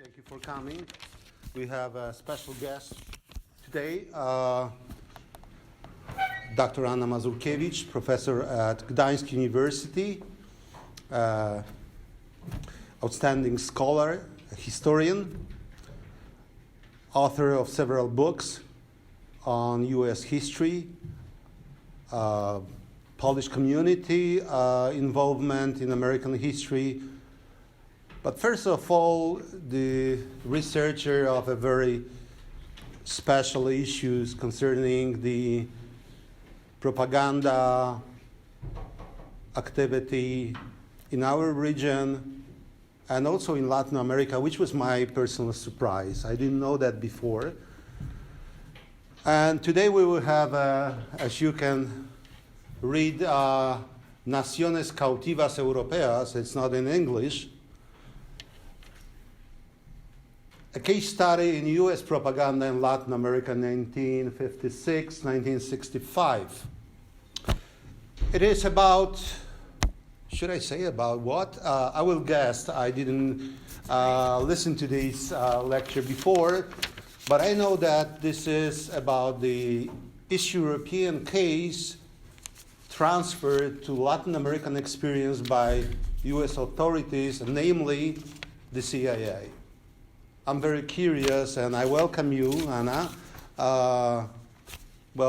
Thank you for coming. We have a special guest today, Dr. Anna Mazurkiewicz, professor at Gdańsk University, outstanding scholar, a historian, author of several books on U.S. history, Polish community involvement in American history, but first of all, the researcher of a very special issues concerning the propaganda activity in our region and also in Latin America, which was my personal surprise. I didn't know that before. And today we will have, as you can read, Naciones, Cautivas, Europeas. It's not in English. A case study in U.S. propaganda in Latin America, 1956, 1965. It is about, should I say about what? I will guess. I didn't listen to this lecture before, but I know that this is about the East European case transferred to Latin American experience by U.S. authorities, namely the CIA. I'm very curious, and I welcome you, Anna. We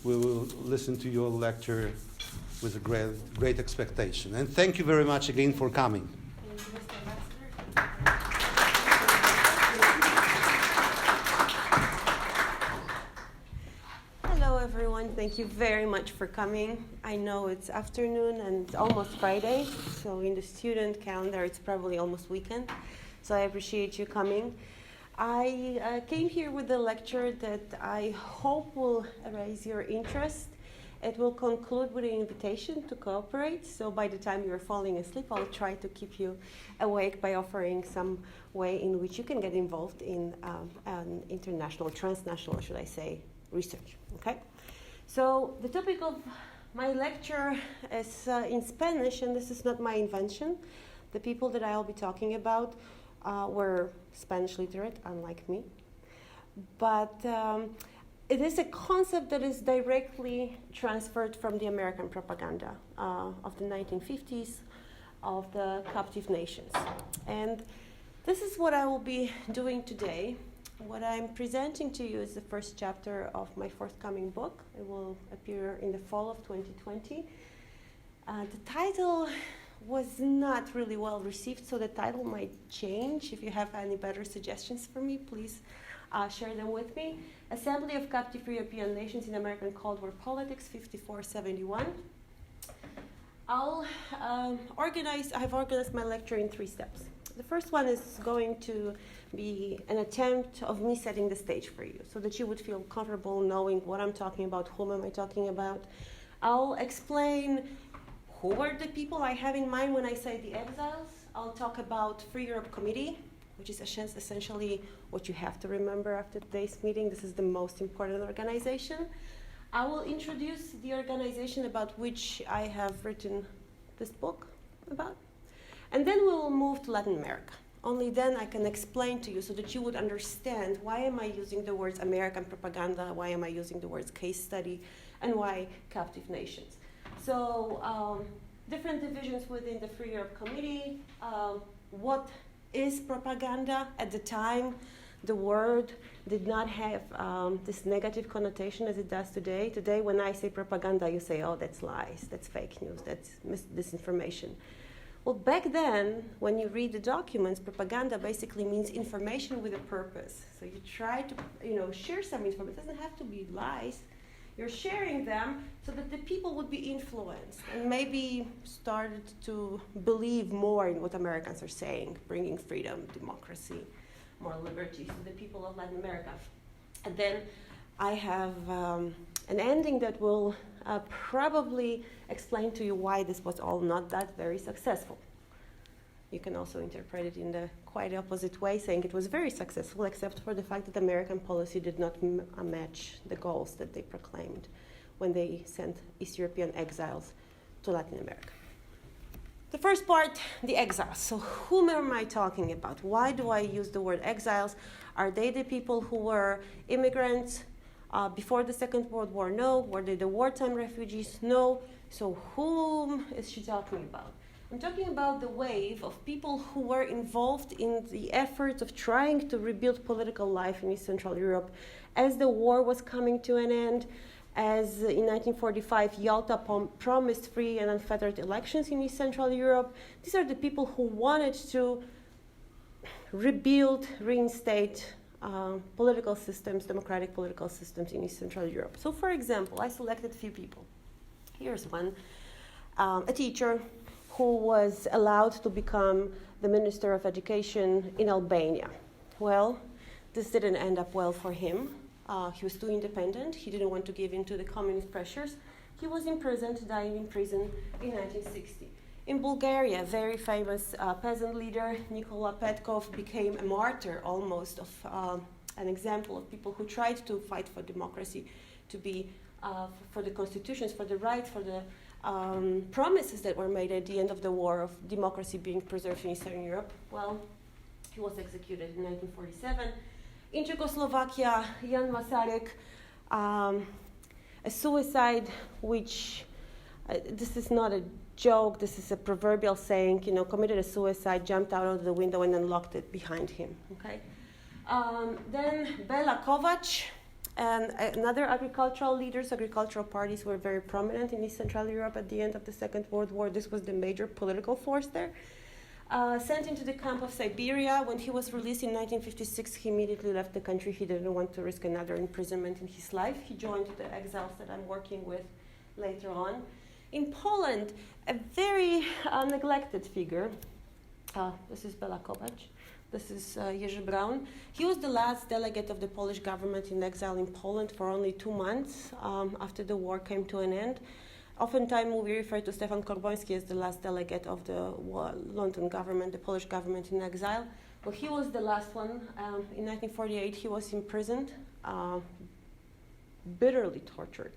will listen to your lecture with a great expectation. And thank you very much again for coming. Thank you, Mr. Ambassador. Hello, everyone. Thank you very much for coming. I know it's afternoon and it's almost Friday, so in the student calendar, it's probably almost weekend. So I appreciate you coming. I came here with a lecture that I hope will raise your interest. It will conclude with an invitation to cooperate. So by the time you're falling asleep, I'll try to keep you awake by offering some way in which you can get involved in an international, transnational, should I say, research. Okay? So the topic of my lecture is in Spanish, and this is not my invention. The people that I'll be talking about were Spanish literate, unlike me. But it is a concept that is directly transferred from the American propaganda of the 1950s of the captive nations. And this is what I will be doing today. What I'm presenting to you is the first chapter of my forthcoming book. It will appear in the fall of 2020. The title was not really well received, so the title might change. If you have any better suggestions for me, please share them with me. Assembly of Captive European Nations in American Cold War Politics, 5471. I've organized my lecture in 3 steps. The first one is going to be an attempt of me setting the stage for you so that you would feel comfortable knowing what I'm talking about, whom am I talking about. I'll explain who are the people I have in mind when I say the exiles. I'll talk about Free Europe Committee, which is essentially what you have to remember after today's meeting. This is the most important organization. I will introduce the organization about which I have written this book about. And then we will move to Latin America. Only then I can explain to you so that you would understand why am I using the words American propaganda, why am I using the words case study, and why captive nations. So different divisions within the Free Europe Committee. What is propaganda? At the time, the word did not have this negative connotation as it does today. Today, when I say propaganda, you say, oh, that's lies, that's fake news, that's disinformation. Well, back then, when you read the documents, propaganda basically means information with a purpose. So you try to share some information. It doesn't have to be lies. You're sharing them so that the people would be influenced and maybe started to believe more in what Americans are saying, bringing freedom, democracy, more liberty to the people of Latin America. And then I have an ending that will probably explain to you why this was all not that very successful. You can also interpret it in the quite opposite way, saying it was very successful, except for the fact that American policy did not match the goals that they proclaimed when they sent East European exiles to Latin America. The first part, the exiles. So whom am I talking about? Why do I use the word exiles? Are they the people who were immigrants before the Second World War? No. Were they the wartime refugees? No. So whom is she talking about? I'm talking about the wave of people who were involved in the efforts of trying to rebuild political life in East Central Europe as the war was coming to an end, as in 1945 Yalta promised free and unfettered elections in East Central Europe. These are the people who wanted to rebuild, reinstate political systems, democratic political systems in East Central Europe. So for example, I selected a few people. Here's one, a teacher who was allowed to become the Minister of Education in Albania. Well, this didn't end up well for him. He was too independent. He didn't want to give in to the communist pressures. He was imprisoned, dying in prison in 1960. In Bulgaria, a very famous peasant leader, Nikola Petkov, became a martyr almost of an example of people who tried to fight for democracy, to be for the constitutions, for the rights, for the promises that were made at the end of the war of democracy being preserved in Eastern Europe. Well, he was executed in 1947. In Czechoslovakia, Jan Masaryk, a suicide which, this is not a joke, this is a proverbial saying, committed a suicide, jumped out of the window and then locked it behind him, okay? Then Bela Kovac and another agricultural parties were very prominent in East Central Europe at the end of the Second World War. This was the major political force there. Sent into the camp of Siberia. When he was released in 1956, he immediately left the country. He didn't want to risk another imprisonment in his life. He joined the exiles that I'm working with later on. In Poland, a very neglected figure. This is Bela Kovac. This is Jerzy Braun. He was the last delegate of the Polish government in exile in Poland for only 2 months after the war came to an end. Oftentimes we refer to Stefan Korboński as the last delegate of the London government, the Polish government in exile. Well, he was the last one. In 1948, he was imprisoned, bitterly tortured.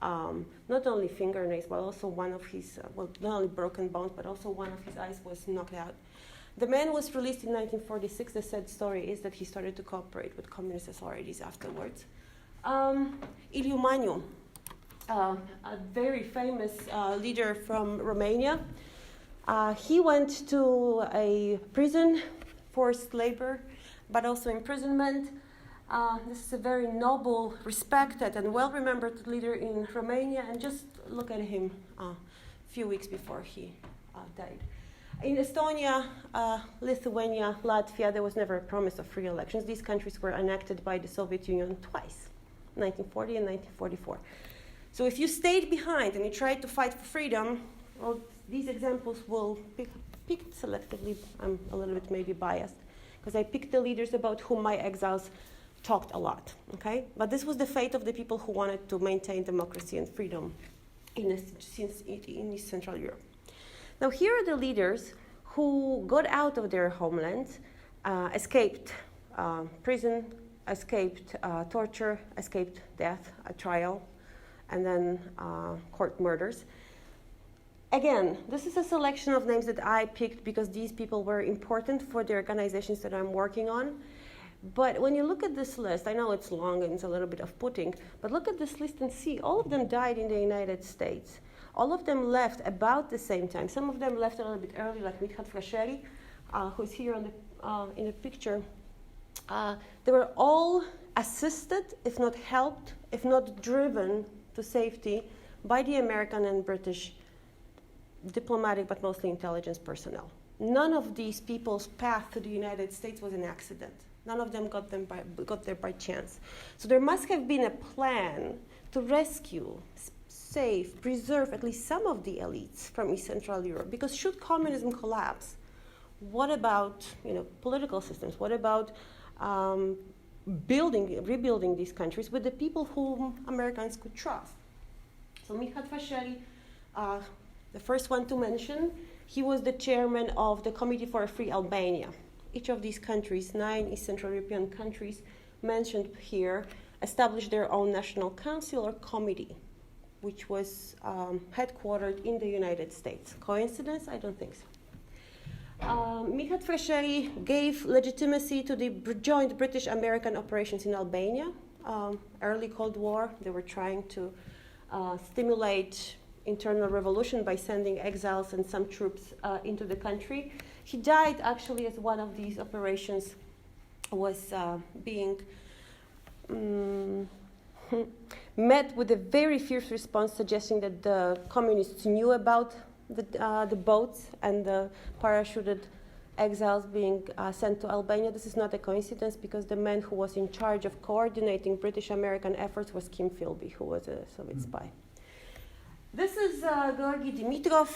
Not only fingernails, but also one of his, not only broken bones, but also one of his eyes was knocked out. The man was released in 1946. The sad story is that he started to cooperate with communist authorities afterwards. Iliu Maniu, a very famous leader from Romania. He went to a prison, forced labor, but also imprisonment. This is a very noble, respected, and well-remembered leader in Romania, and just look at him a few weeks before he died. In Estonia, Lithuania, Latvia, there was never a promise of free elections. These countries were annexed by the Soviet Union twice, 1940 and 1944. So if you stayed behind and you tried to fight for freedom, well, these examples will be picked selectively. I'm a little bit maybe biased, because I picked the leaders about whom my exiles talked a lot, okay? But this was the fate of the people who wanted to maintain democracy and freedom in East Central Europe. Now, here are the leaders who got out of their homelands, escaped prison, escaped torture, escaped death, a trial, and then court murders. Again, this is a selection of names that I picked because these people were important for the organizations that I'm working on. But when you look at this list, I know it's long and it's a little bit off-putting, but look at this list and see all of them died in the United States. All of them left about the same time. Some of them left a little bit early, like Mithat Frasheri, who's here on the, in the picture. They were all assisted, if not helped, if not driven to safety by the American and British diplomatic, but mostly intelligence personnel. None of these people's path to the United States was an accident. None of them got there by chance. So there must have been a plan to rescue, save, preserve at least some of the elites from East Central Europe. Because should communism collapse, what about political systems? What about rebuilding these countries with the people whom Americans could trust? So Mithat Frasheri, the first one to mention, he was the chairman of the Committee for a Free Albania. Each of these countries, 9 East Central European countries mentioned here, established their own national council or committee which was headquartered in the United States. Coincidence? I don't think so. Mihat Fresheri gave legitimacy to the joint British-American operations in Albania. Early Cold War, they were trying to stimulate internal revolution by sending exiles and some troops into the country. He died actually as one of these operations was being met with a very fierce response, suggesting that the communists knew about the boats and the parachuted exiles being sent to Albania. This is not a coincidence because the man who was in charge of coordinating British-American efforts was Kim Philby, who was a Soviet spy. This is Georgi Dimitrov,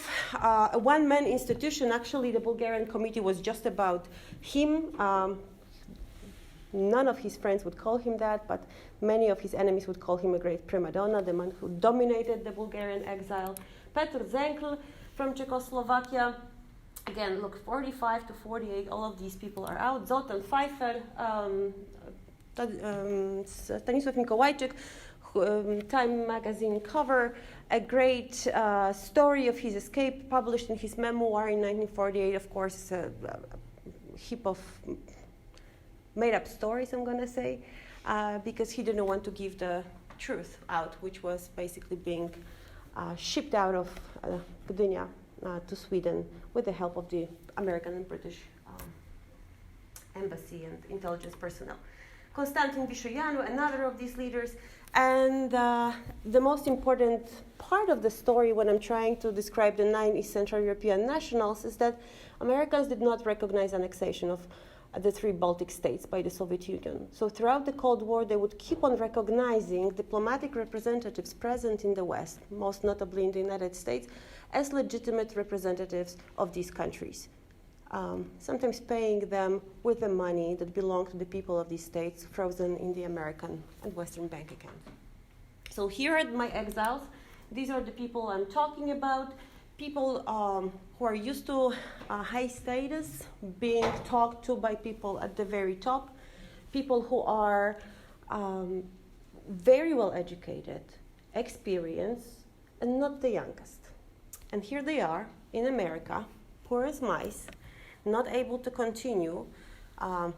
a one-man institution. Actually, the Bulgarian committee was just about him. None of his friends would call him that, but many of his enemies would call him a great prima donna, the man who dominated the Bulgarian exile. Petr Zenkel from Czechoslovakia. Again, look, 45 to 48, all of these people are out. Zoltan Pfeiffer, Stanisław Mikołajczyk, Time magazine cover, a great story of his escape published in his memoir in 1948. Of course, a heap of made-up stories, I'm going to say, because he didn't want to give the truth out, which was basically being shipped out of Gdynia to Sweden with the help of the American and British embassy and intelligence personnel. Konstantin Vishoyanu, another of these leaders. And the most important part of the story when I'm trying to describe the 9 East Central European nationals is that Americans did not recognize annexation of the 3 Baltic states by the Soviet Union. So throughout the Cold War, they would keep on recognizing diplomatic representatives present in the West, most notably in the United States, as legitimate representatives of these countries, sometimes paying them with the money that belonged to the people of these states, frozen in the American and Western bank account. So here are my exiles. These are the people I'm talking about. People who are used to high status, being talked to by people at the very top, people who are very well educated, experienced, and not the youngest. And here they are in America, poor as mice, not able to continue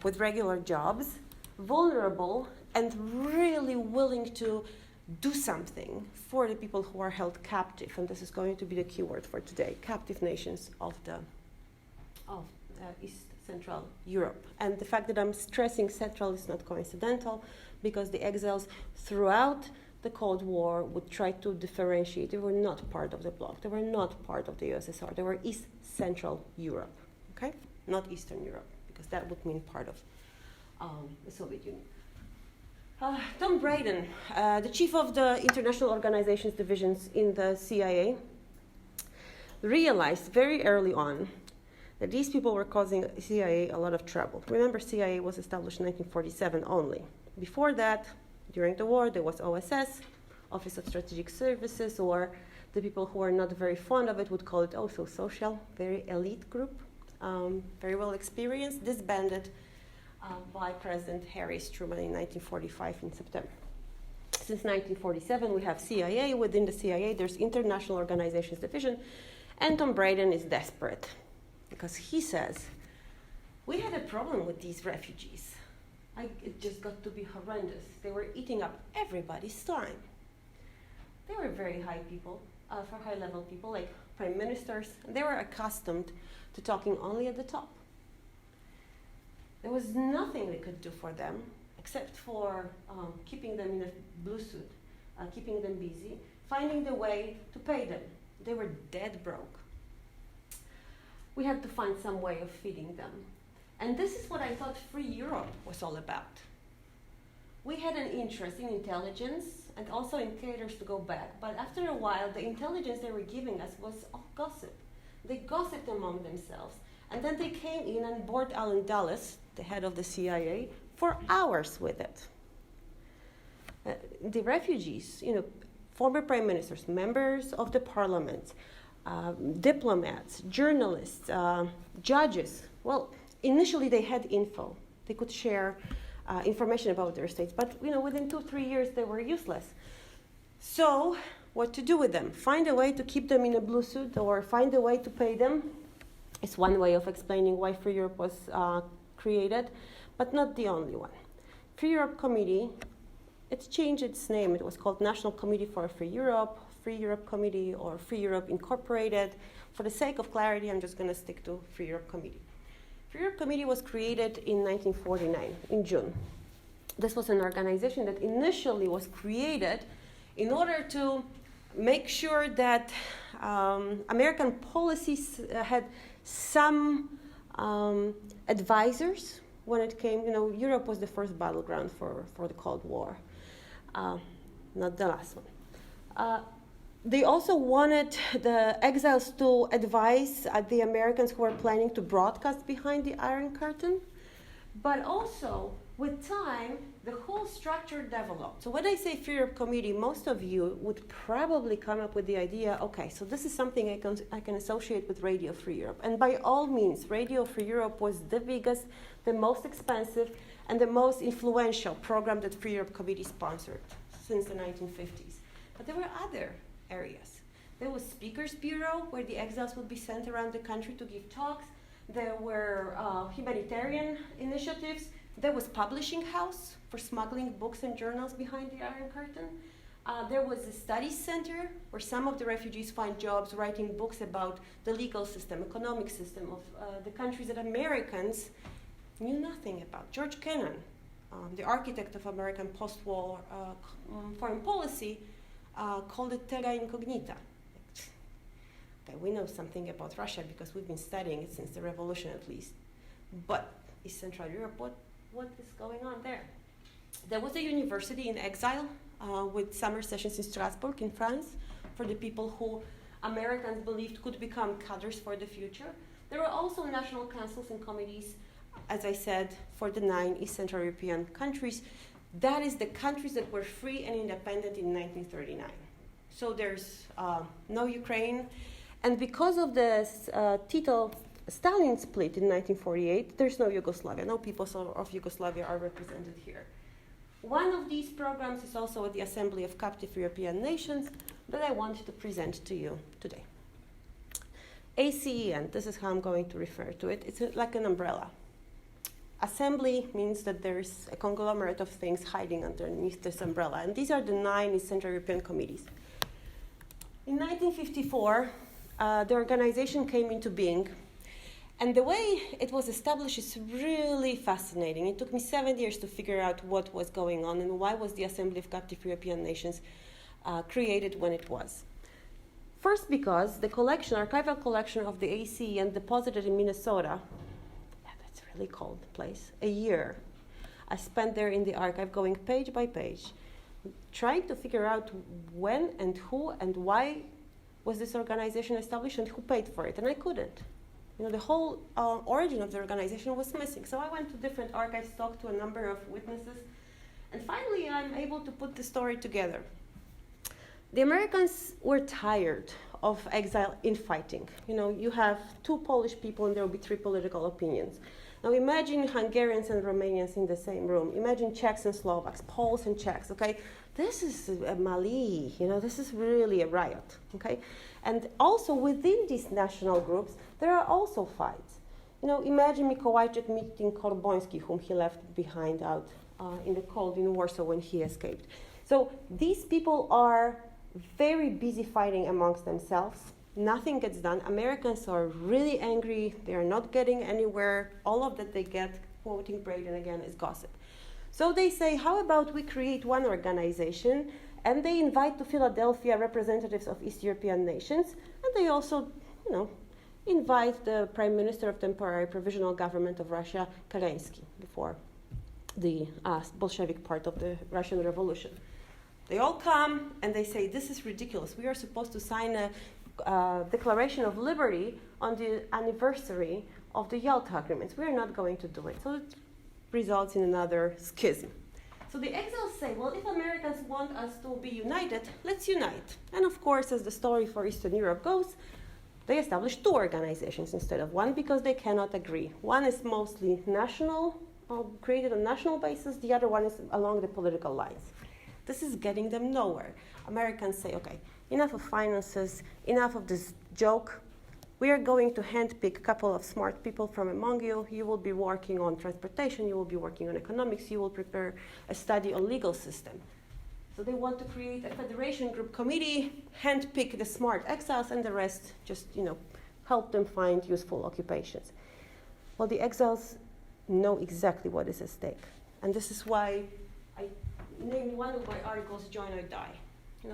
with regular jobs, vulnerable, and really willing to do something for the people who are held captive, and this is going to be the key word for today, captive nations of East Central Europe. And the fact that I'm stressing Central is not coincidental, because the exiles throughout the Cold War would try to differentiate. They were not part of the bloc. They were not part of the USSR. They were East Central Europe, okay? Not Eastern Europe, because that would mean part of the Soviet Union. Tom Braden, the chief of the International Organizations divisions in the CIA, realized very early on that these people were causing CIA a lot of trouble. Remember, CIA was established in 1947 only. Before that, during the war, there was OSS, Office of Strategic Services, or the people who are not very fond of it would call it also social, very elite group, very well experienced, disbanded by President Harry Truman in 1945 in September. Since 1947, we have CIA. Within the CIA, there's International Organizations Division, and Tom Braden is desperate because he says, we had a problem with these refugees. It just got to be horrendous. They were eating up everybody's time. They were very high people, for high-level people, like prime ministers, and they were accustomed to talking only at the top. There was nothing we could do for them except for keeping them in a blue suit, keeping them busy, finding the way to pay them. They were dead broke. We had to find some way of feeding them. And this is what I thought Free Europe was all about. We had an interest in intelligence and also in caterers to go back, but after a while, the intelligence they were giving us was all gossip. They gossiped among themselves. And then they came in and bored Allen Dulles, the head of the CIA, for hours with it. The refugees, former prime ministers, members of the parliament, diplomats, journalists, judges. Well, initially they had info. They could share information about their states, but within 2-3 years they were useless. So what to do with them. Find a way to keep them in a blue suit or find a way to pay them. It's one way of explaining why Free Europe was created, but not the only one. Free Europe Committee, it's changed its name. It was called National Committee for Free Europe Committee, or Free Europe Incorporated. For the sake of clarity, I'm just going to stick to Free Europe Committee. Free Europe Committee was created in 1949, in June. This was an organization that initially was created in order to make sure that American policies had some advisors when it came, Europe was the first battleground for the Cold War, not the last one. They also wanted the exiles to advise the Americans who were planning to broadcast behind the Iron Curtain, but also with time, the whole structure developed. So when I say Free Europe Committee, most of you would probably come up with the idea, okay, so this is something I can associate with Radio Free Europe. And by all means, Radio Free Europe was the biggest, the most expensive, and the most influential program that Free Europe Committee sponsored since the 1950s. But there were other areas. There was Speakers Bureau, where the exiles would be sent around the country to give talks. There were humanitarian initiatives. There was Publishing House for smuggling books and journals behind the Iron Curtain. There was a studies center where some of the refugees find jobs writing books about the legal system, economic system of the countries that Americans knew nothing about. George Kennan, the architect of American post-war foreign policy, called it terra incognita. Okay, we know something about Russia because we've been studying it since the revolution at least. But East Central Europe, what is going on there? There was a university in exile with summer sessions in Strasbourg in France for the people who Americans believed could become cadres for the future. There were also national councils and committees, as I said, for the 9 East Central European countries. That is the countries that were free and independent in 1939. So there's no Ukraine. And because of the Tito-Stalin split in 1948, there's no Yugoslavia. No peoples of Yugoslavia are represented here. One of these programs is also at the Assembly of Captive European Nations that I want to present to you today. ASEAN, this is how I'm going to refer to it. It's like an umbrella. Assembly means that there's a conglomerate of things hiding underneath this umbrella. And these are the 9 East Central European committees. In 1954, the organization came into being. And the way it was established is really fascinating. It took me 7 years to figure out what was going on and why was the Assembly of Captive European Nations created when it was. First, because the archival collection of the ASEAN deposited in Minnesota, that's a really cold place, a year. I spent there in the archive going page by page, trying to figure out when and who and why was this organization established and who paid for it, and I couldn't. The whole origin of the organization was missing. So I went to different archives, talked to a number of witnesses, and finally I'm able to put the story together. The Americans were tired of exile infighting. You have 2 Polish people and there will be 3 political opinions. Now imagine Hungarians and Romanians in the same room. Imagine Czechs and Slovaks, Poles and Czechs, okay? This is a Mali, this is really a riot, okay? And also within these national groups, there are also fights. Imagine Mikołajczyk meeting Korboński, whom he left behind out in the cold in Warsaw when he escaped. So these people are very busy fighting amongst themselves. Nothing gets done. Americans are really angry. They are not getting anywhere. All of that they get, quoting Braden again, is gossip. So they say, how about we create one organization, and they invite to Philadelphia representatives of East European nations, and they also, invite the Prime Minister of Temporary Provisional Government of Russia, Kerensky, before the Bolshevik part of the Russian Revolution. They all come and they say, this is ridiculous. We are supposed to sign a Declaration of Liberty on the anniversary of the Yalta Agreements. We are not going to do it. So it results in another schism. So the exiles say, well, if Americans want us to be united, let's unite. And of course, as the story for Eastern Europe goes, they establish 2 organizations instead of 1 because they cannot agree. One is mostly national, created on national basis. The other one is along the political lines. This is getting them nowhere. Americans say, okay, enough of finances, enough of this joke. We are going to handpick a couple of smart people from among you. You will be working on transportation, you will be working on economics, you will prepare a study on legal system. So they want to create a federation group committee, handpick the smart exiles, and the rest just, help them find useful occupations. Well, the exiles know exactly what is at stake. And this is why I named one of my articles, Join or Die.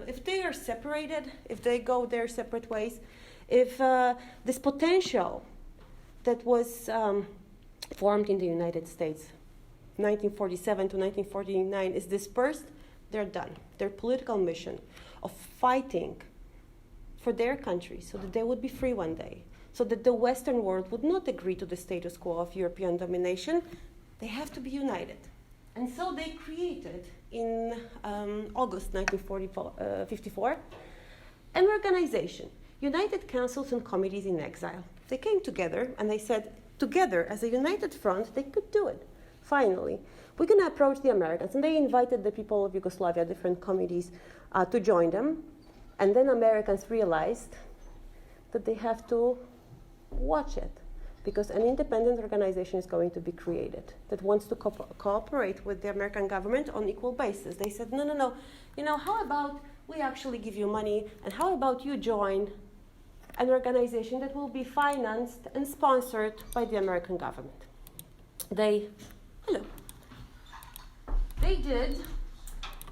If they are separated, if they go their separate ways, if this potential that was formed in the United States, 1947 to 1949, is dispersed, they're done. Their political mission of fighting for their country so that they would be free one day, so that the Western world would not agree to the status quo of European domination, they have to be united. And so they created, in August 1954, an organization, United Councils and Committees in Exile. They came together and they said, together as a united front, they could do it. Finally, we're going to approach the Americans. And they invited the people of Yugoslavia, different committees, to join them. And then Americans realized that they have to watch it, because an independent organization is going to be created that wants to cooperate with the American government on equal basis. They said, no. How about we actually give you money, and how about you join an organization that will be financed and sponsored by the American government? They did,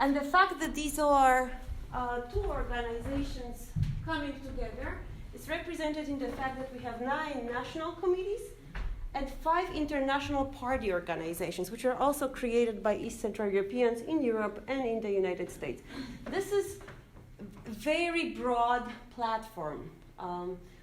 and the fact that these are two organizations coming together is represented in the fact that we have 9 national committees and 5 international party organizations, which are also created by East Central Europeans in Europe and in the United States. This is a very broad platform.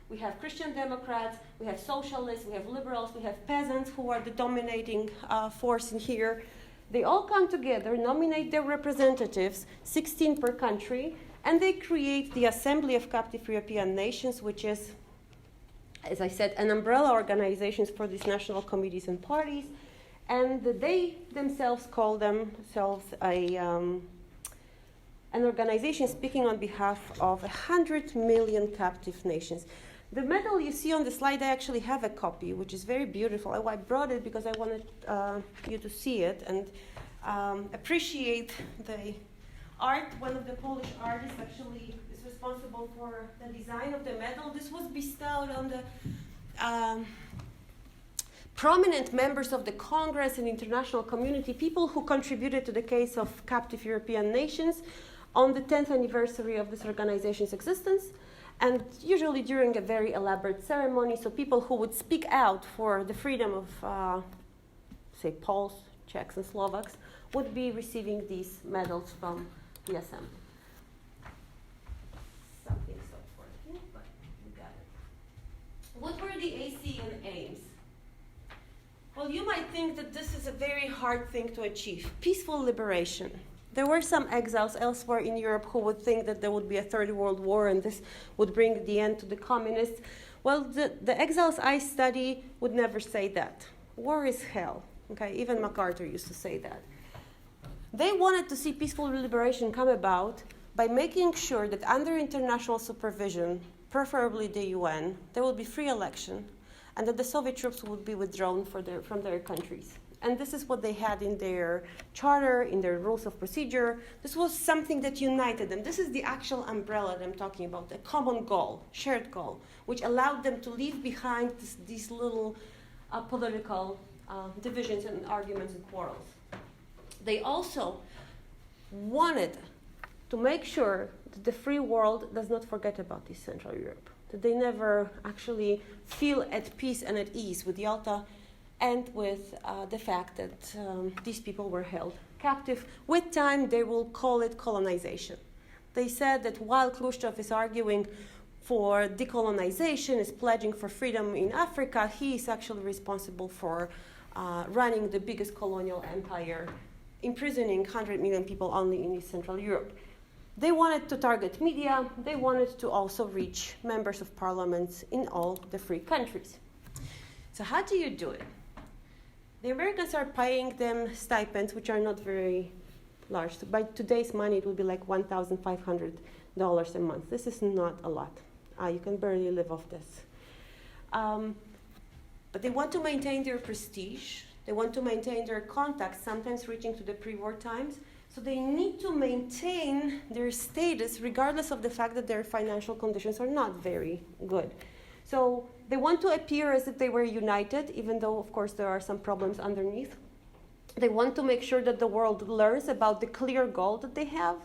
We have Christian Democrats, we have socialists, we have liberals, we have peasants who are the dominating force in here. They all come together, nominate their representatives, 16 per country, and they create the Assembly of Captive European Nations, which is, as I said, an umbrella organization for these national committees and parties. And they themselves call themselves an organization speaking on behalf of 100 million captive nations. The medal you see on the slide, I actually have a copy, which is very beautiful. I brought it because I wanted you to see it and appreciate the art. One of the Polish artists actually is responsible for the design of the medal. This was bestowed on the prominent members of the Congress and international community, people who contributed to the case of captive European nations on the 10th anniversary of this organization's existence, and usually during a very elaborate ceremony, so people who would speak out for the freedom of, say, Poles, Czechs, and Slovaks would be receiving these medals from the assembly. Something's not working, but we got it. What were the Asean aims? Well, you might think that this is a very hard thing to achieve. Peaceful liberation. There were some exiles elsewhere in Europe who would think that there would be a third world war and this would bring the end to the communists. Well, the exiles I study would never say that. War is hell. Okay, even MacArthur used to say that. They wanted to see peaceful liberation come about by making sure that under international supervision, preferably the UN, there would be free election and that the Soviet troops would be withdrawn from their countries. And this is what they had in their charter, in their rules of procedure. This was something that united them. This is the actual umbrella that I'm talking about, a common goal, shared goal, which allowed them to leave behind these little political divisions and arguments and quarrels. They also wanted to make sure that the free world does not forget about East Central Europe, that they never actually feel at peace and at ease with Yalta and with the fact that these people were held captive. With time, they will call it colonization. They said that while Khrushchev is arguing for decolonization, is pledging for freedom in Africa, he is actually responsible for running the biggest colonial empire, imprisoning 100 million people only in East Central Europe. They wanted to target media. They wanted to also reach members of parliaments in all the free countries. So how do you do it? The Americans are paying them stipends, which are not very large. So by today's money, it would be like $1,500 a month. This is not a lot. You can barely live off this. But they want to maintain their prestige. They want to maintain their contacts, sometimes reaching to the pre-war times. So they need to maintain their status regardless of the fact that their financial conditions are not very good. So they want to appear as if they were united, even though, of course, there are some problems underneath. They want to make sure that the world learns about the clear goal that they have.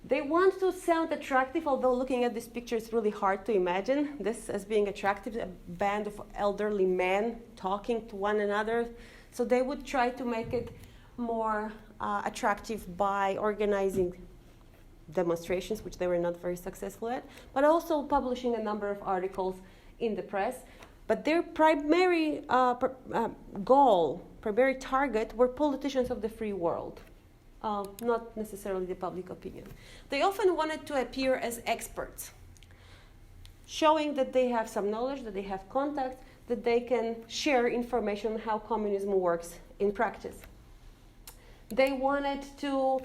They want to sound attractive, although looking at this picture, it's really hard to imagine this as being attractive, a band of elderly men talking to one another. So they would try to make it more attractive by organizing demonstrations, which they were not very successful at, but also publishing a number of articles in the press. But their primary goal, primary target, were politicians of the free world. Not necessarily the public opinion. They often wanted to appear as experts, showing that they have some knowledge, that they have contacts, that they can share information on how communism works in practice. They wanted to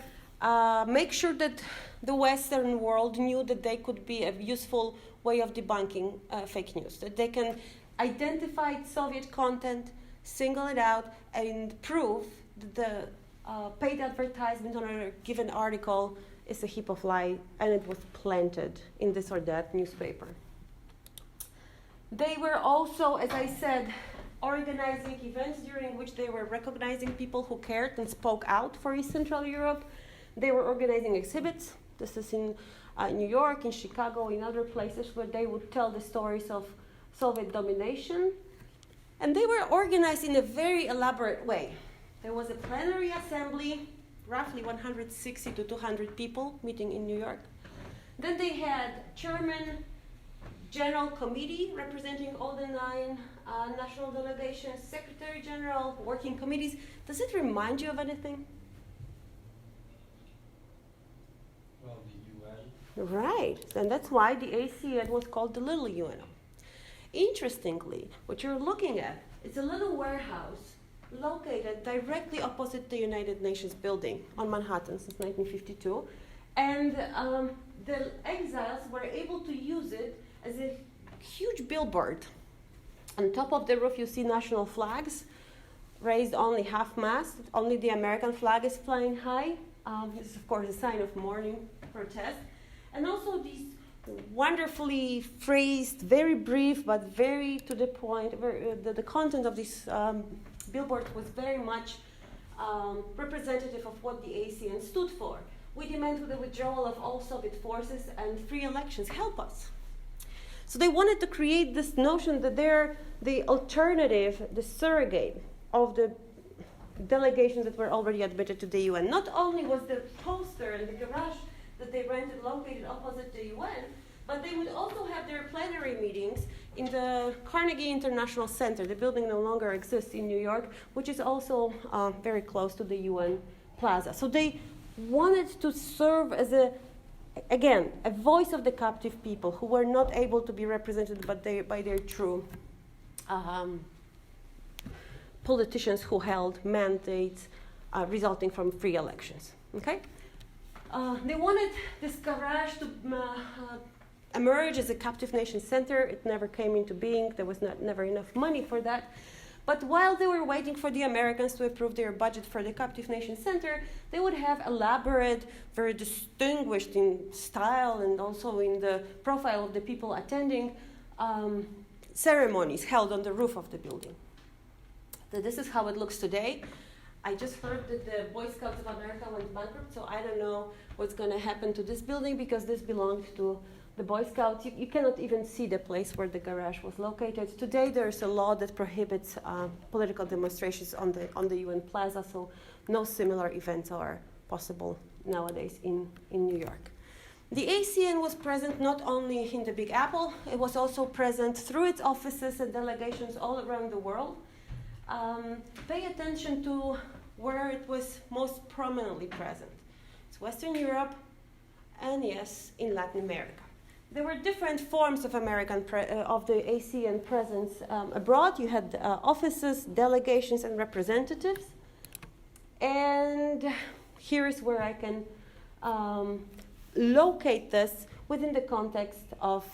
make sure that the Western world knew that they could be a useful way of debunking fake news, that they can identify Soviet content, single it out, and prove that the paid advertisement on a given article is a heap of lie, and it was planted in this or that newspaper. They were also, as I said, organizing events during which they were recognizing people who cared and spoke out for East Central Europe. They were organizing exhibits. This is in New York, in Chicago, in other places where they would tell the stories of Soviet domination. And they were organized in a very elaborate way. There was a plenary assembly, roughly 160 to 200 people meeting in New York. Then they had chairman, general committee representing all the 9 national delegations, secretary general, working committees. Does it remind you of anything? Well, the UN. Right, and that's why the ASEAN was called the Little UNO. Interestingly, what you're looking at is a little warehouse located directly opposite the United Nations building on Manhattan since 1952. And the exiles were able to use it as a huge billboard. On top of the roof, you see national flags raised only half-mast. Only the American flag is flying high. This is, of course, a sign of mourning, protest. And also these wonderfully phrased, very brief, but very to the point. The content of this billboard was very much representative of what the ASEAN stood for. We demand the withdrawal of all Soviet forces and free elections. Help us. So they wanted to create this notion that they're the alternative, the surrogate of the delegations that were already admitted to the UN. Not only was the poster and the garage that they rented located opposite the UN, but they would also have their plenary meetings in the Carnegie International Center. The building no longer exists in New York, which is also very close to the UN Plaza. So they wanted to serve as a voice of the captive people who were not able to be represented by their true politicians who held mandates resulting from free elections. Okay? They wanted this garage to emerge as a captive nation center. It never came into being. There was never enough money for that. But while they were waiting for the Americans to approve their budget for the Captive Nation Center, they would have elaborate, very distinguished in style and also in the profile of the people attending, ceremonies held on the roof of the building. So this is how it looks today. I just heard that the Boy Scouts of America went bankrupt, so I don't know what's going to happen to this building because this belonged to the Boy Scouts. You cannot even see the place where the garage was located. Today there's a law that prohibits political demonstrations on the UN Plaza, so no similar events are possible nowadays in New York. The ASEAN was present not only in the Big Apple, it was also present through its offices and delegations all around the world. Pay attention to where it was most prominently present. It's Western Europe and, yes, in Latin America. There were different forms of of the ASEAN presence abroad. You had offices, delegations, and representatives. And here is where I can locate this within the context of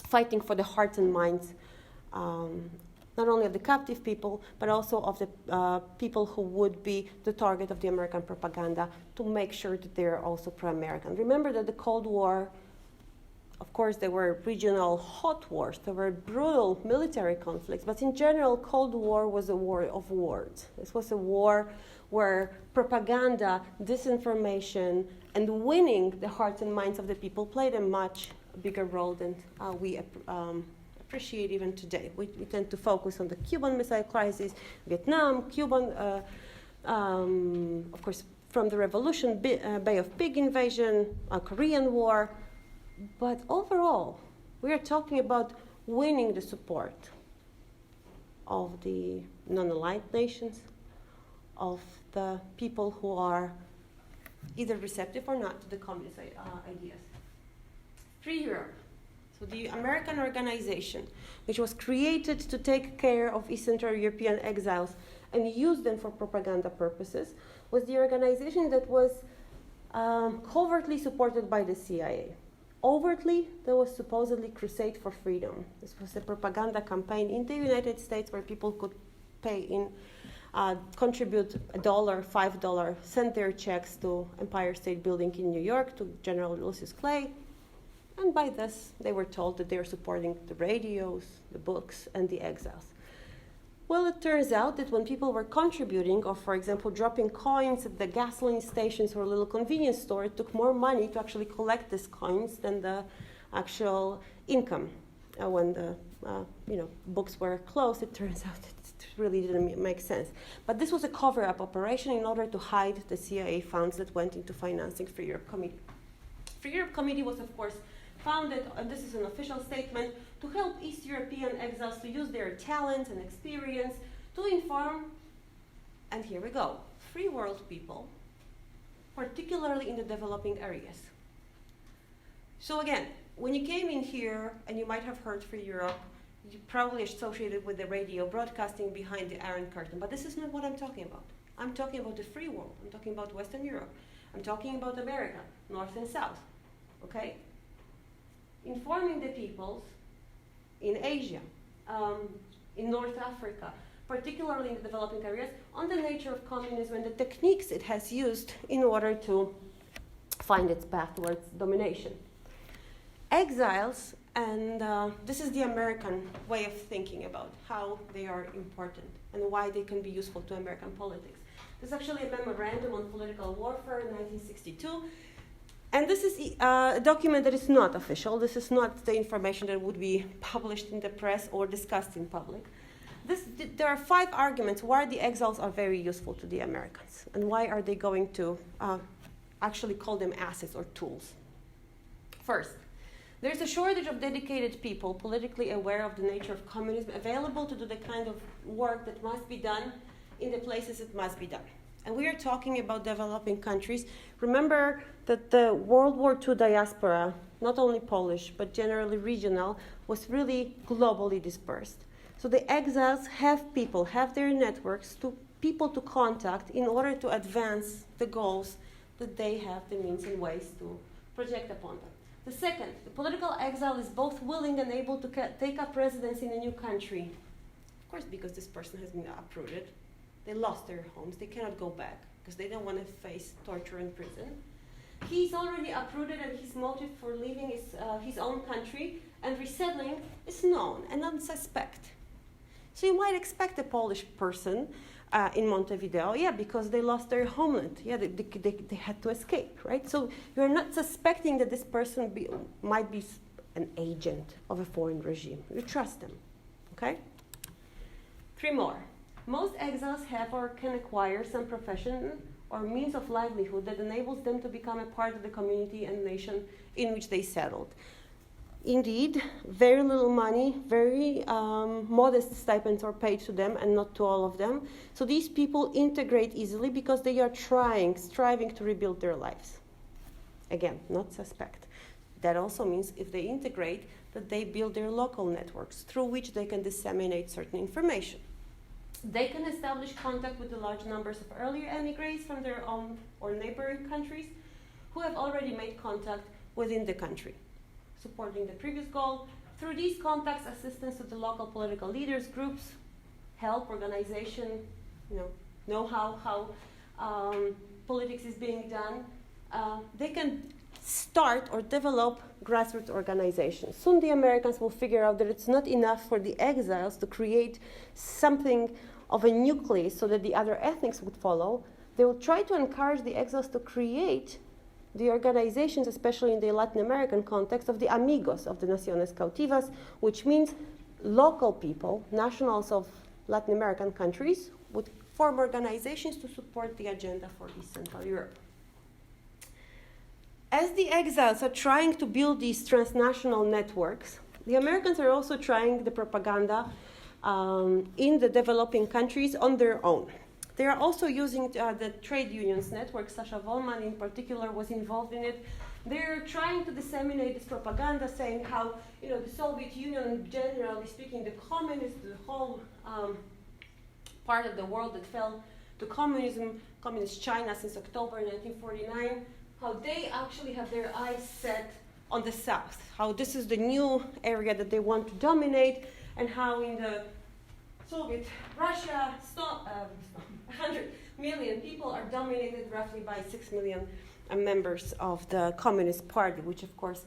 fighting for the hearts and minds, not only of the captive people, but also of the people who would be the target of the American propaganda, to make sure that they're also pro-American. Remember that the Cold War, of course, there were regional hot wars, there were brutal military conflicts, but in general, Cold War was a war of words. This was a war where propaganda, disinformation, and winning the hearts and minds of the people played a much bigger role than we appreciate even today. We tend to focus on the Cuban Missile Crisis, Vietnam, Cuban, of course, from the Revolution, Bay of Pig invasion, Korean War. But overall, we are talking about winning the support of the non-aligned nations, of the people who are either receptive or not to the communist ideas. Free Europe. So the American organization, which was created to take care of East Central European exiles and use them for propaganda purposes, was the organization that was covertly supported by the CIA. Overtly, there was supposedly Crusade for Freedom. This was a propaganda campaign in the United States where people could pay in, contribute $1, $5, send their checks to Empire State Building in New York, to General Ulysses Clay. And by this, they were told that they were supporting the radios, the books, and the exiles. Well, it turns out that when people were contributing, or for example, dropping coins at the gasoline stations or little convenience store, it took more money to actually collect these coins than the actual income. When the books were closed, it turns out it really didn't make sense. But this was a cover-up operation in order to hide the CIA funds that went into financing Free Europe Committee. Free Europe Committee was, of course, founded, and this is an official statement, to help East European exiles to use their talent and experience to inform, and here we go, free world people, particularly in the developing areas. So again, when you came in here, and you might have heard Free Europe, you probably associated with the radio broadcasting behind the Iron Curtain, but this is not what I'm talking about. I'm talking about the free world. I'm talking about Western Europe. I'm talking about America, North and South, okay? Informing the peoples in Asia, in North Africa, particularly in the developing areas, on the nature of communism and the techniques it has used in order to find its path towards domination. Exiles, and this is the American way of thinking about how they are important and why they can be useful to American politics. There's actually a memorandum on political warfare in 1962. And this is a document that is not official. This is not the information that would be published in the press or discussed in public. There are 5 arguments why the exiles are very useful to the Americans, and why are they going to actually call them assets or tools. First, there's a shortage of dedicated people politically aware of the nature of communism, available to do the kind of work that must be done in the places it must be done. And we are talking about developing countries. Remember that the World War II diaspora, not only Polish, but generally regional, was really globally dispersed. So the exiles have people, have their networks, people to contact in order to advance the goals that they have the means and ways to project upon them. The second, the political exile is both willing and able to take up residence in a new country. Of course, because this person has been uprooted. They lost their homes. They cannot go back because they don't want to face torture in prison. He's already uprooted, and his motive for leaving his own country and resettling is known and unsuspect. So you might expect a Polish person in Montevideo, because they lost their homeland. They had to escape, right? So you're not suspecting that this person might be an agent of a foreign regime. You trust them, okay? 3 more. Most exiles have or can acquire some profession or means of livelihood that enables them to become a part of the community and nation in which they settled. Indeed, very little money, very modest stipends are paid to them, and not to all of them. So these people integrate easily because they are striving to rebuild their lives. Again, not suspect. That also means if they integrate, that they build their local networks through which they can disseminate certain information. They can establish contact with the large numbers of earlier emigres from their own or neighboring countries who have already made contact within the country, supporting the previous goal. Through these contacts, assistance to the local political leaders, groups, help, organization, know how politics is being done. They can start or develop grassroots organizations. Soon the Americans will figure out that it's not enough for the exiles to create something of a nucleus so that the other ethnics would follow. They will try to encourage the exiles to create the organizations, especially in the Latin American context, of the amigos of the Naciones, Cautivas, which means local people, nationals of Latin American countries, would form organizations to support the agenda for East Central Europe. As the exiles are trying to build these transnational networks, the Americans are also trying the propaganda in the developing countries on their own. They are also using the trade unions network. Sasha Volman in particular was involved in it. They're trying to disseminate this propaganda, saying how the Soviet Union, generally speaking, the communists, the whole part of the world that fell to communism, communist China since October 1949, how they actually have their eyes set on the South, how this is the new area that they want to dominate, and how in the Soviet Russia, 100 million people are dominated roughly by 6 million members of the Communist Party, which of course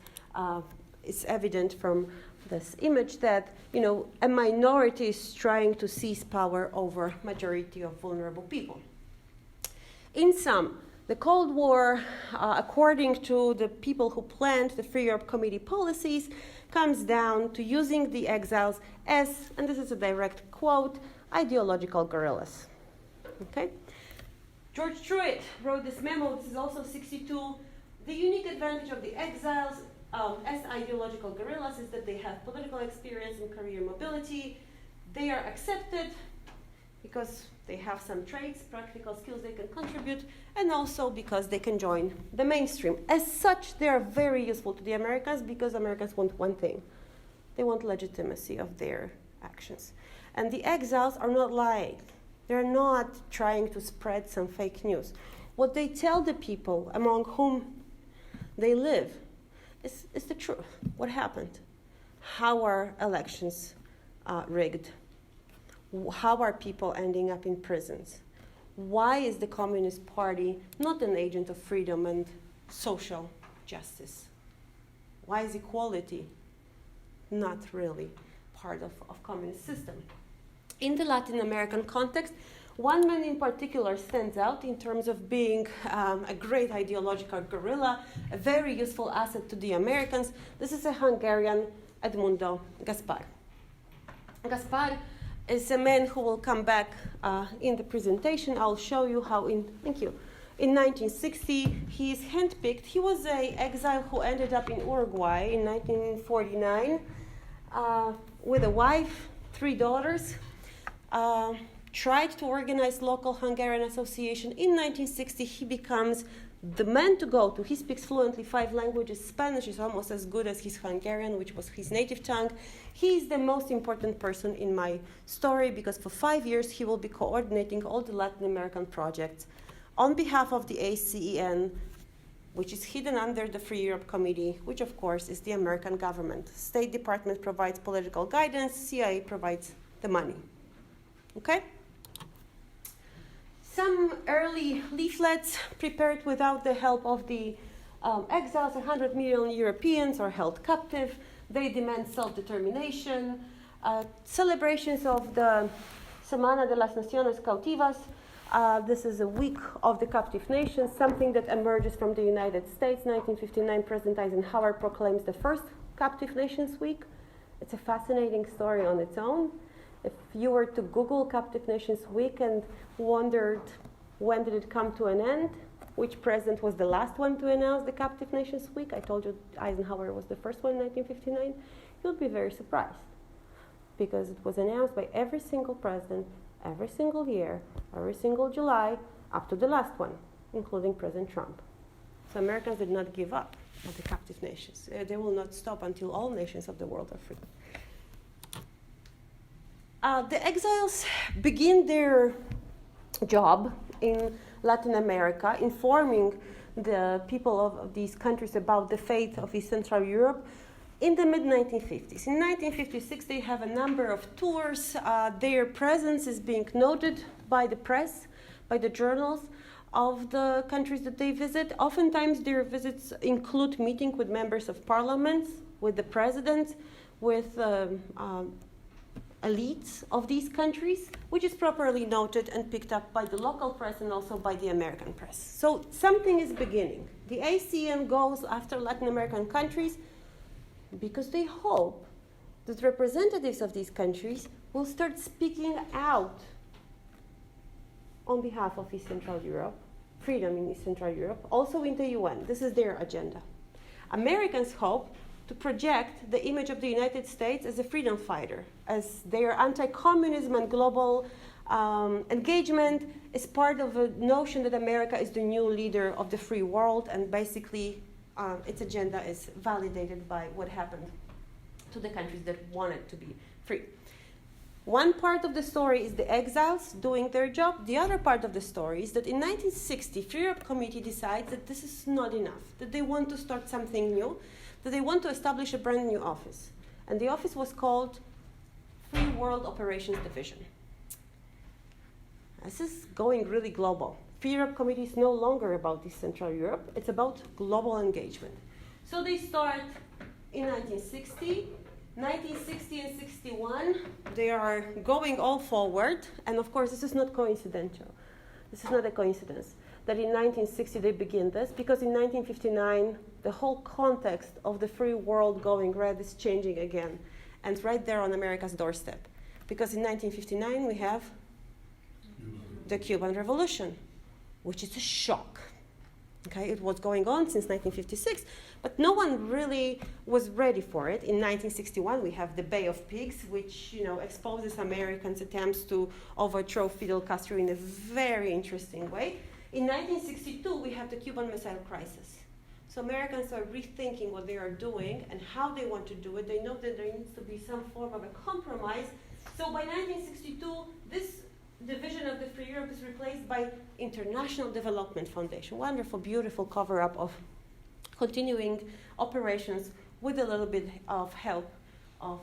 is evident from this image that a minority is trying to seize power over majority of vulnerable people. In sum, the Cold War, according to the people who planned the Free Europe Committee policies, comes down to using the exiles as, and this is a direct quote, ideological guerrillas. Okay? George Truitt wrote this memo, this is also 62. The unique advantage of the exiles as ideological guerrillas is that they have political experience and career mobility. They are accepted because they have some traits, practical skills they can contribute, and also because they can join the mainstream. As such, they are very useful to the Americans because Americans want one thing. They want legitimacy of their actions. And the exiles are not lying. They're not trying to spread some fake news. What they tell the people among whom they live is the truth. What happened? How are elections rigged? How are people ending up in prisons? Why is the Communist Party not an agent of freedom and social justice? Why is equality not really part of communist system? In the Latin American context, one man in particular stands out in terms of being a great ideological guerrilla, a very useful asset to the Americans. This is a Hungarian, Edmundo Gaspar. Gaspar is a man who will come back in the presentation. I'll show you how in 1960, he is handpicked. He was an exile who ended up in Uruguay in 1949 with a wife, 3 daughters. Tried to organize local Hungarian association. In 1960, he becomes the man to go to. He speaks fluently 5 languages. Spanish is almost as good as his Hungarian, which was his native tongue. He is the most important person in my story because for 5 years he will be coordinating all the Latin American projects on behalf of the ASEAN, which is hidden under the Free Europe Committee, which of course is the American government. State Department provides political guidance, CIA provides the money. Okay? Some early leaflets prepared without the help of the exiles. 100 million Europeans are held captive. They demand self-determination. Celebrations of the Semana de las Naciones Cautivas. This is a week of the captive nations, something that emerges from the United States. 1959, President Eisenhower proclaims the first Captive Nations Week. It's a fascinating story on its own. If you were to Google Captive Nations Week and wondered when did it come to an end, which president was the last one to announce the Captive Nations Week, I told you Eisenhower was the first one in 1959, you'll be very surprised because it was announced by every single president, every single year, every single July, up to the last one, including President Trump. So Americans did not give up on the captive nations. They will not stop until all nations of the world are free. The exiles begin their job in Latin America, informing the people of these countries about the fate of East Central Europe in the mid-1950s. In 1956, they have a number of tours. Their presence is being noted by the press, by the journals of the countries that they visit. Oftentimes, their visits include meeting with members of parliaments, with the president, with elites of these countries, which is properly noted and picked up by the local press and also by the American press. So something is beginning. The ASEAN goes after Latin American countries because they hope that representatives of these countries will start speaking out on behalf of East Central Europe, freedom in East Central Europe, also in the UN. This is their agenda. Americans hope to project the image of the United States as a freedom fighter, as their anti-communism and global engagement is part of a notion that America is the new leader of the free world, and basically its agenda is validated by what happened to the countries that wanted to be free. One part of the story is the exiles doing their job. The other part of the story is that in 1960, Free Europe Committee decides that this is not enough, that they want to start something new, that they want to establish a brand new office. And the office was called Free World Operations Division. This is going really global. Free Europe Committee is no longer about East Central Europe, it's about global engagement. So they start in 1960 and 61, they are going all forward, and of course this is not coincidental. This is not a coincidence that in 1960 they begin this, because in 1959 the whole context of the free world going red is changing again, and right there on America's doorstep. Because in 1959 we have the Cuban Revolution, which is a shock. Okay, it was going on since 1956, but no one really was ready for it. In 1961, we have the Bay of Pigs, which exposes Americans' attempts to overthrow Fidel Castro in a very interesting way. In 1962, we have the Cuban Missile Crisis. So Americans are rethinking what they are doing and how they want to do it. They know that there needs to be some form of a compromise. So by 1962, this division of the Free Europe is replaced by International Development Foundation. Wonderful, beautiful cover-up of continuing operations with a little bit of help of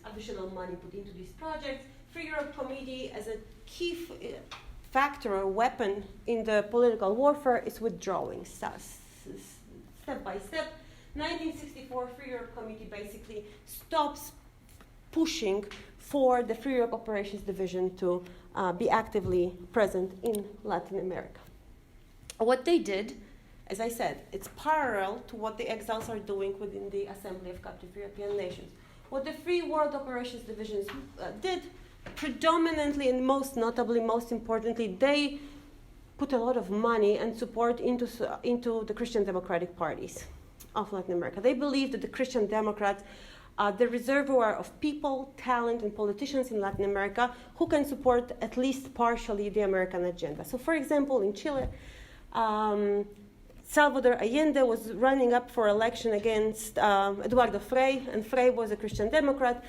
additional money put into these projects. Free Europe Committee as a key factor or weapon in the political warfare is withdrawing step by step. 1964, Free Europe Committee basically stops pushing for the Free Europe Operations Division to be actively present in Latin America. What they did, as I said, it's parallel to what the exiles are doing within the Assembly of Captive European Nations. What the Free World Operations Divisions did, predominantly and most notably, most importantly, they put a lot of money and support into the Christian democratic parties of Latin America. They believe that the Christian Democrats the reservoir of people, talent, and politicians in Latin America who can support at least partially the American agenda. So, for example, in Chile, Salvador Allende was running up for election against Eduardo Frei, and Frei was a Christian Democrat.